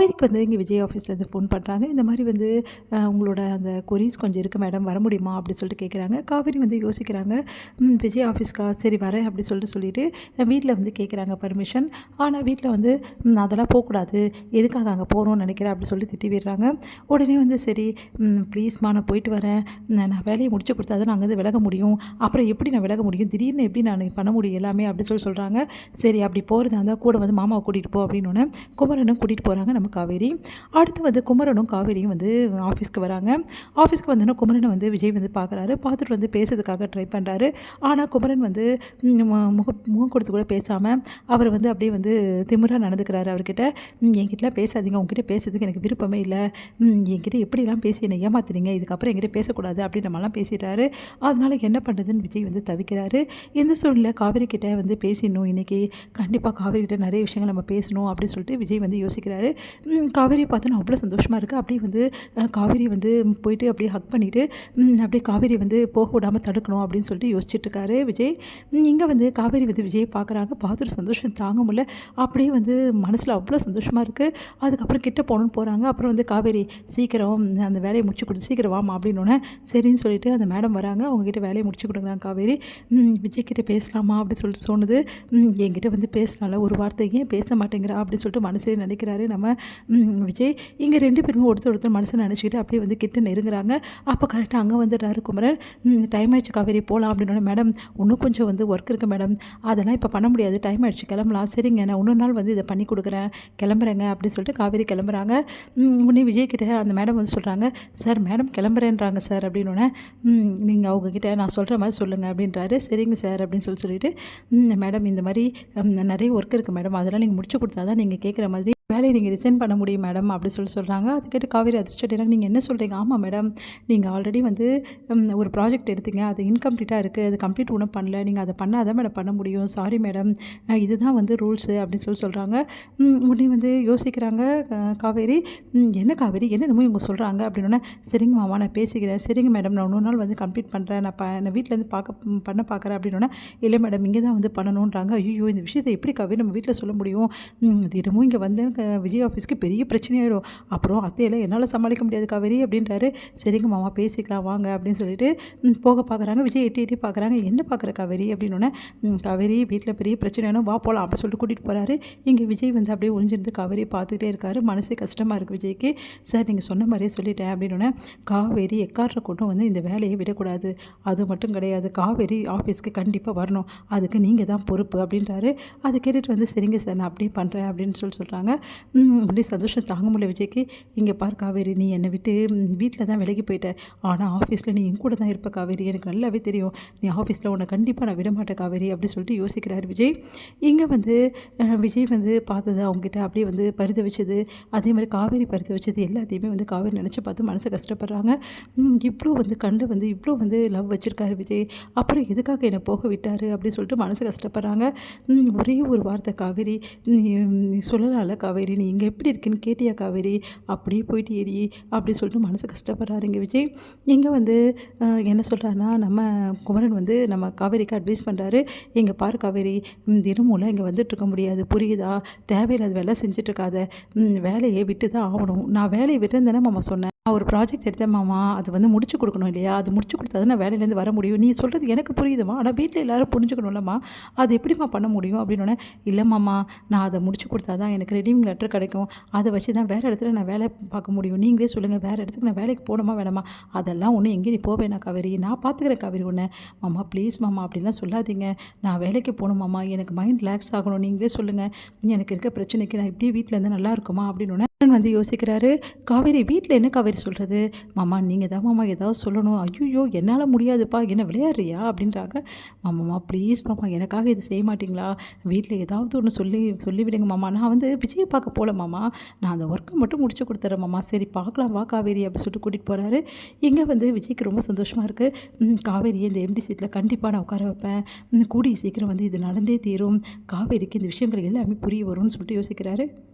காவேரிக்கு வந்து இங்கே விஜய் ஆஃபீஸ்லேருந்து ஃபோன் பண்ணுறாங்க. இந்த மாதிரி வந்து உங்களோட அந்த கொரீஸ் கொஞ்சம் இருக்குது மேடம், வர முடியுமா அப்படி சொல்லிட்டு கேட்குறாங்க. காவேரி வந்து யோசிக்கிறாங்க. விஜய் ஆஃபீஸ்க்கா, சரி வரேன் அப்படி சொல்லிட்டு வீட்டில் வந்து கேட்குறாங்க பர்மிஷன். ஆனால் வீட்டில் வந்து அதெல்லாம் போகக்கூடாது, எதுக்காக அங்கே போகணும்னு நினைக்கிறேன் அப்படி சொல்லி திட்டி விடுறாங்க. உடனே வந்து சரி ப்ளீஸ்மா நான் போயிட்டு வரேன், நான் வேலையை முடிச்சு கொடுத்தா தான் நான் அங்கேருந்து விலக முடியும், அப்புறம் எப்படி நான் விலக முடியும், திடீர்னு எப்படி நான் பண்ண முடியும் எல்லாமே அப்படி சொல்கிறாங்க. சரி அப்படி போகிறதா இருந்தால் கூட வந்து மாமாவை கூட்டிகிட்டு போ அப்படின்னு குமரனும் கூட்டிகிட்டு போகிறாங்க நம்ம காவேரி. அடுத்து வந்து குமரனும் காவேரியும் வந்து ஆஃபீஸ்க்கு வராங்க. ஆஃபீஸ்க்கு வந்தோன்னா குமரனை வந்து விஜய் வந்து பார்க்குறாரு. பார்த்துட்டு வந்து பேசுறதுக்காக ட்ரை பண்ணுறாரு. ஆனால் குமரன் வந்து முகம் கொடுத்து கூட பேசாமல் அவர் வந்து அப்படியே வந்து திமிராக நடந்துக்கிறாரு. அவர்கிட்ட என்கிட்டலாம் பேசாதீங்க, உங்ககிட்ட பேசுறதுக்கு எனக்கு விருப்பமே இல்லை, என்கிட்ட எப்படிலாம் பேசி என்னை ஏமாத்துறீங்க, இதுக்கப்புறம் என்கிட்ட பேசக்கூடாது அப்படின்ற மாதிரிலாம் பேசிடுறாரு. அதனால் என்ன பண்ணுறதுன்னு விஜய் வந்து தவிக்கிறாரு. இந்த சூழ்நிலை காவேரி கிட்டே வந்து பேசிடணும், இன்றைக்கி கண்டிப்பாக காவேரி கிட்ட நிறைய விஷயங்கள் நம்ம பேசணும் அப்படின்னு சொல்லிட்டு விஜய் வந்து யோசிக்கிறாரு. காவேரி பார்த்தோன்னா அவ்வளோ சந்தோஷமாக இருக்குது. அப்படியே வந்து காவேரி வந்து போயிட்டு அப்படியே ஹக் பண்ணிவிட்டு அப்படியே காவேரி வந்து போக விடாமல் தடுக்கணும் அப்படின்னு சொல்லிட்டு யோசிச்சுட்ருக்காரு விஜய். இங்கே வந்து காவேரி வந்து விஜய் பார்க்குறாங்க. பார்த்துட்டு சந்தோஷம் தாங்க முடியல. அப்படியே வந்து மனசில் அவ்வளோ சந்தோஷமாக இருக்குது. அதுக்கப்புறம் கிட்ட போகணுன்னு போகிறாங்க. அப்புறம் வந்து காவேரி சீக்கிரம் அந்த வேலையை முடிச்சு கொடுத்து சீக்கிரம் வாமா அப்படின்னோடனே சரின்னு சொல்லிட்டு அந்த மேடம் வராங்க. அவங்ககிட்ட வேலையை முடிச்சு கொடுக்குறாங்க. காவேரி விஜய் கிட்டே பேசலாமா அப்படின்னு சொல்லிட்டு தோணுது. என்கிட்ட வந்து பேசலாம்ல, ஒரு வார்த்தை ஏன் பேச மாட்டேங்கிறா அப்படின்னு சொல்லிட்டு மனசிலே நினைக்கிறாரு நம்ம விஜய். இங்கே 2 பேருமே ஒருத்தர் மனசை நினச்சிக்கிட்டு அப்படியே வந்து கிட்ட நெருங்குறாங்க. அப்போ கரெக்டாக அங்கே வந்துடுறாரு குமரன். டைம் ஆயிடுச்சு காவேரி போகலாம் அப்படின்னோட மேடம் இன்னும் கொஞ்சம் வந்து ஒர்க் இருக்குது மேடம், அதெல்லாம் இப்போ பண்ண முடியாது, டைம் ஆயிடுச்சு கிளம்பலாம். சரிங்க நான் இன்னொரு நாள் வந்து இதை பண்ணி கொடுக்குறேன், கிளம்புறேங்க அப்படின்னு சொல்லிட்டு காவேரி கிளம்புறாங்க. உடனே விஜய் கிட்ட அந்த மேடம் வந்து சொல்கிறாங்க, சார் மேடம் கிளம்புறேன்றாங்க சார் அப்படின்னோடனே நீங்கள் அவங்கக்கிட்ட நான் சொல்கிற மாதிரி சொல்லுங்கள் அப்படின்றாரு. சரிங்க சார் அப்படின்னு சொல்லிட்டு மேடம் இந்த மாதிரி நிறைய ஒர்க் இருக்குது மேடம், அதெல்லாம் நீங்கள் முடிச்சு கொடுத்தா தான் நீங்கள் கேட்குற மாதிரி வேலையை நீங்கள் ரிசைன் பண்ண முடியும் மேடம் அப்படி சொல்கிறாங்க. அது கேட்டு காவேரி அதிர்ச்சி அடைகிறாங்க. நீங்கள் என்ன சொல்கிறீங்க? ஆமாம் மேடம், நீங்கள் ஆல்ரெடி வந்து ஒரு ப்ராஜெக்ட் எடுத்தீங்க, அது இன்கம்ப்ளீட்டாக இருக்குது, அது கம்ப்ளீட் ஒன்றும் பண்ணல, நீங்கள் அதை பண்ணாதான் மேடம் பண்ண முடியும், சாரி மேடம், இதுதான் வந்து ரூல்ஸு அப்படின்னு சொல்கிறாங்க. உடனே வந்து யோசிக்கிறாங்க காவேரி. என்ன காவேரி என்னென்னமோ இவங்க சொல்கிறாங்க அப்படின்னா, சரிங்க மாமா நான் பேசிக்கிறேன், சரிங்க மேடம் நான் இன்னொரு நாள் வந்து கம்ப்ளீட் பண்ணுறேன், நான் வீட்டிலேருந்து பண்ண பார்க்குறேன் அப்படின்னா, இல்லை மேடம் இங்கே தான் வந்து பண்ணணுன்றாங்க. ஐயோ இந்த விஷயத்தை எப்படி காவேரி நம்ம வீட்டில் சொல்ல முடியும், தினமும் இங்கே வந்து விஜய் ஆஃபீஸ்க்கு பெரிய பிரச்சனையாயிடும், அப்புறம் அத்தையெல்லாம் என்னால் சமாளிக்க முடியாது காவேரி அப்படின்றாரு. சரிங்க மாமா பேசிக்கலாம் வாங்க அப்படின்னு சொல்லிட்டு போக பார்க்குறாங்க. விஜய் எட்டி பார்க்குறாங்க. என்ன பார்க்குற காவேரி அப்படின்னோடனே, காவேரி வீட்டில் பெரிய பிரச்சனைனா வா போகலாம் அப்படின்னு சொல்லிட்டு கூட்டிகிட்டு போகிறாரு. இங்கே விஜய் வந்து அப்படியே ஒளிஞ்சிருந்து காவேரியை பார்த்துக்கிட்டே இருக்காரு. மனசே கஷ்டமாக இருக்குது விஜய்க்கு. சார் நீங்கள் சொன்ன மாதிரியே சொல்லிட்டேன் அப்படின்னோடனே, காவேரி எக்காரில் கொண்டு வந்து இந்த வேலையை விடக்கூடாது, அது மட்டும் கிடையாது, காவேரி ஆஃபீஸ்க்கு கண்டிப்பாக வரணும், அதுக்கு நீங்கள் தான் பொறுப்பு அப்படின்றாரு. அதை கேட்டுட்டு வந்து சரிங்க சார் நான் அப்படியே பண்ணுறேன் அப்படின்னு சொல்கிறாங்க. அப்படியே சந்தோஷம் தாங்க முடியல விஜய்க்கு. இங்கே பார் காவேரி, நீ என்னை விட்டு வீட்டில் தான் விலகி போயிட்ட, ஆனால் ஆஃபீஸில் நீ என் கூட தான் இருப்ப காவேரி, எனக்கு நல்லாவே தெரியும், நீ ஆஃபீஸில் உன்னை கண்டிப்பாக நான் விடமாட்டேன் காவேரி அப்படி சொல்லிட்டு யோசிக்கிறார் விஜய். இங்கே வந்து விஜய் வந்து பார்த்தது அவங்ககிட்ட அப்படியே வந்து பரிதவிச்சது, அதே மாதிரி காவேரி பரிதவிச்சது எல்லாத்தையுமே வந்து காவேரி நினச்சி பார்த்து மனசை கஷ்டப்படுறாங்க. இவ்வளோ வந்து கண்டு வந்து இவ்வளோ வந்து லவ் வச்சுருக்காரு விஜய், அப்புறம் எதுக்காக என்னை போக விட்டார் அப்படின்னு சொல்லிட்டு மனசு கஷ்டப்படுறாங்க. ஒரே ஒரு வார்த்தை காவேரி, நீ சொல்லலாம்ல காவேரி, நீ இங்கே எப்படி இருக்குன்னு கேட்டியா காவேரி, அப்படியே போயிட்டு ஏறி அப்படி சொல்லிட்டு மனசு கஷ்டப்படுறாரு இங்கே விஜய். இங்கே வந்து என்ன சொல்கிறாருன்னா, நம்ம குமரன் வந்து நம்ம காவேரிக்கு அட்வைஸ் பண்ணுறாரு. இங்கே பாரு காவேரி, தினமும் இங்கே வந்துட்டு இருக்க முடியாது, புரியுதா, தேவையில்லாத வேலை செஞ்சுட்ருக்காத, வேலையை விட்டு தான் ஆகணும். நான் வேலையை விட்டுருந்தேனே மாமா சொன்னேன், நான் ஒரு ப்ராஜெக்ட் எடுத்தேன் மாமா, அது வந்து முடிச்சு கொடுக்கணும் இல்லையா, அது முடிச்சு கொடுத்தா தான் நான் வேலையிலேருந்து வர முடியும், நீ சொல்கிறது எனக்கு புரியுதுமா, ஆனால் வீட்டில் எல்லோரும் புரிஞ்சுக்கணும்லம்மா, அது எப்படிம்மா பண்ண முடியும் அப்படின்னோடனே, இல்லை மாமா நான் அதை முடிச்சு கொடுத்தா தான் எனக்கு ரெடிமிங் லெட்டர் கிடைக்கும், அதை வச்சு தான் வேறு இடத்துல நான் வேலை பார்க்க முடியும், நீங்களே சொல்லுங்கள் வேறு இடத்துக்கு நான் வேலைக்கு போகணுமா வேணாமா, அதெல்லாம் ஒன்றும் எங்கேயும் நீ போவேனா காவேரி, நான் பார்த்துக்கிறேன் காவேரி ஒன்று, மாமா ப்ளீஸ் மாமா அப்படிலாம் சொல்லாதீங்க, நான் வேலைக்கு போகணும் மாமா, எனக்கு மைண்ட் ரிலாக்ஸ் ஆகணும், நீங்களே சொல்லுங்கள், எனக்கு இருக்க பிரச்சனைக்கு நான் இப்படியே வீட்டில் இருந்தால் நல்லா இருக்குமா அப்படின்னோடனே வந்து யோசிக்கிறாரு. காவேரி வீட்டில் என்ன காவேரி சொல்கிறது, மாமா நீங்கள் தான் மாமா ஏதாவது சொல்லணும், ஐயோ என்னால் முடியாதுப்பா, என்ன விளையாடுறியா அப்படின்றாங்க. மாமாம்மா ப்ளீஸ் மாமா எனக்காக இது செய்ய மாட்டிங்களா, வீட்டில் ஏதாவது ஒன்று சொல்லிவிடுங்க மாமா, நான் வந்து விஜயை பார்க்க போகல மாமா, நான் அந்த ஒர்க்கை மட்டும் முடிச்சு கொடுத்துட்றேன் மாமா, சரி பார்க்கலாம் வா காவேரி அப்படி சொல்லிட்டு கூட்டிகிட்டு போகிறாரு. இங்கே வந்து விஜய்க்கு ரொம்ப சந்தோஷமாக இருக்குது. காவேரியை இந்த எம்டி சீட்டில் கண்டிப்பாக நான் உட்கார வைப்பேன், கூடிய சீக்கிரம் வந்து இது நடந்தே தீரும், காவேரிக்கு இந்த விஷயங்கள் எல்லாமே புரிய வரும்னு சொல்லிட்டு யோசிக்கிறாரு.